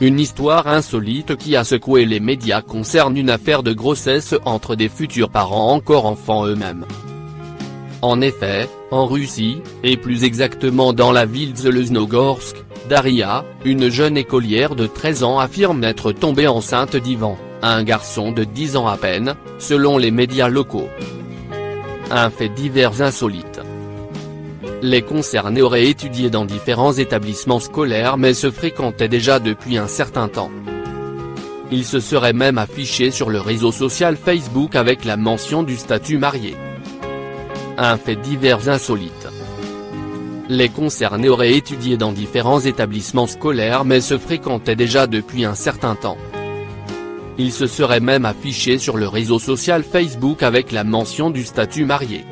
Une histoire insolite qui a secoué les médias concerne une affaire de grossesse entre des futurs parents encore enfants eux-mêmes. En effet, en Russie, et plus exactement dans la ville Zelezhnogorsk, Daria, une jeune écolière de 13 ans affirme être tombée enceinte d'Ivan, un garçon de 10 ans à peine, selon les médias locaux. Un fait divers insolite. Les concernés auraient étudié dans différents établissements scolaires mais se fréquentaient déjà depuis un certain temps. Ils se seraient même affichés sur le réseau social Facebook avec la mention du statut marié. Un fait divers insolite. Les concernés auraient étudié dans différents établissements scolaires mais se fréquentaient déjà depuis un certain temps. Ils se seraient même affichés sur le réseau social Facebook avec la mention du statut marié.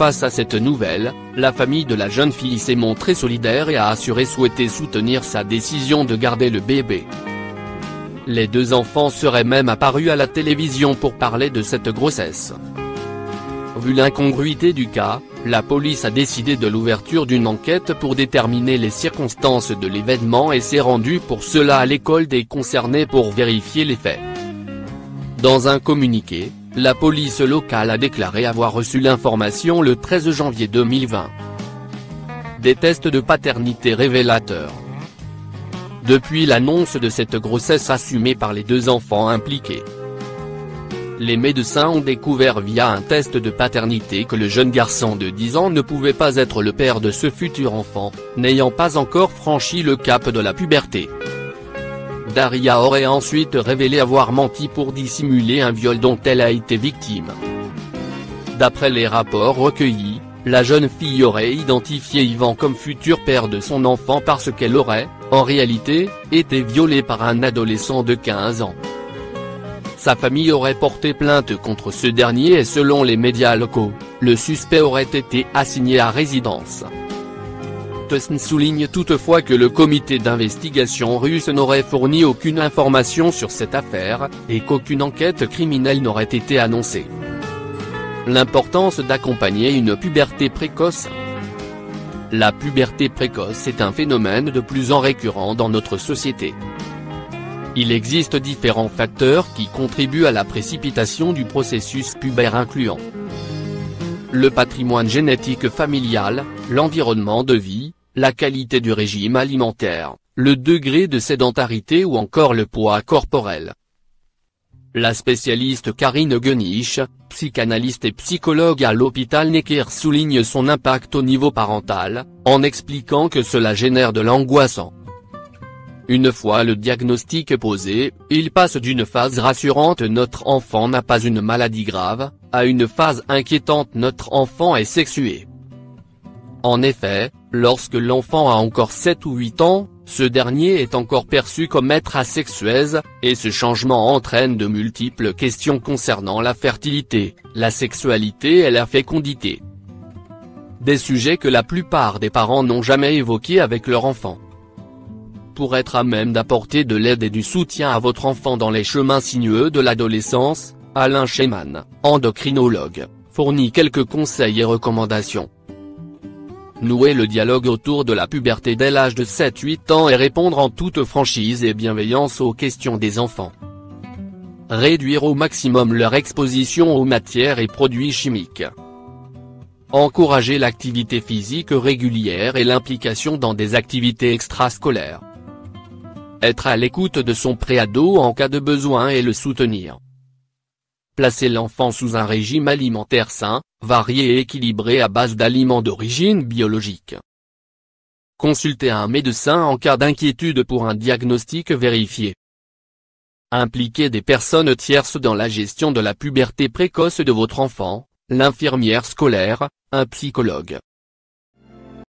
Face à cette nouvelle, la famille de la jeune fille s'est montrée solidaire et a assuré souhaiter soutenir sa décision de garder le bébé. Les deux enfants seraient même apparus à la télévision pour parler de cette grossesse. Vu l'incongruité du cas, la police a décidé de l'ouverture d'une enquête pour déterminer les circonstances de l'événement et s'est rendue pour cela à l'école des concernés pour vérifier les faits. Dans un communiqué, la police locale a déclaré avoir reçu l'information le 13 janvier 2020. Des tests de paternité révélateurs. Depuis l'annonce de cette grossesse assumée par les deux enfants impliqués, les médecins ont découvert via un test de paternité que le jeune garçon de 10 ans ne pouvait pas être le père de ce futur enfant, n'ayant pas encore franchi le cap de la puberté. Daria aurait ensuite révélé avoir menti pour dissimuler un viol dont elle a été victime. D'après les rapports recueillis, la jeune fille aurait identifié Ivan comme futur père de son enfant parce qu'elle aurait, en réalité, été violée par un adolescent de 15 ans. Sa famille aurait porté plainte contre ce dernier et selon les médias locaux, le suspect aurait été assigné à résidence. TSN souligne toutefois que le comité d'investigation russe n'aurait fourni aucune information sur cette affaire, et qu'aucune enquête criminelle n'aurait été annoncée. L'importance d'accompagner une puberté précoce. La puberté précoce est un phénomène de plus en récurrent dans notre société. Il existe différents facteurs qui contribuent à la précipitation du processus pubaire incluant le patrimoine génétique familial, l'environnement de vie, la qualité du régime alimentaire, le degré de sédentarité ou encore le poids corporel. La spécialiste Karine Guenich, psychanalyste et psychologue à l'hôpital Necker souligne son impact au niveau parental, en expliquant que cela génère de l'angoisse. Une fois le diagnostic posé, il passe d'une phase rassurante notre enfant n'a pas une maladie grave, à une phase inquiétante notre enfant est sexué. En effet, lorsque l'enfant a encore 7 ou 8 ans, ce dernier est encore perçu comme être asexué, et ce changement entraîne de multiples questions concernant la fertilité, la sexualité et la fécondité. Des sujets que la plupart des parents n'ont jamais évoqués avec leur enfant. Pour être à même d'apporter de l'aide et du soutien à votre enfant dans les chemins sinueux de l'adolescence, Alain Sheyman, endocrinologue, fournit quelques conseils et recommandations. Nouer le dialogue autour de la puberté dès l'âge de 7-8 ans et répondre en toute franchise et bienveillance aux questions des enfants. Réduire au maximum leur exposition aux matières et produits chimiques. Encourager l'activité physique régulière et l'implication dans des activités extrascolaires. Être à l'écoute de son préado en cas de besoin et le soutenir. Placer l'enfant sous un régime alimentaire sain, varié et équilibré à base d'aliments d'origine biologique. Consulter un médecin en cas d'inquiétude pour un diagnostic vérifié. Impliquer des personnes tierces dans la gestion de la puberté précoce de votre enfant, l'infirmière scolaire, un psychologue,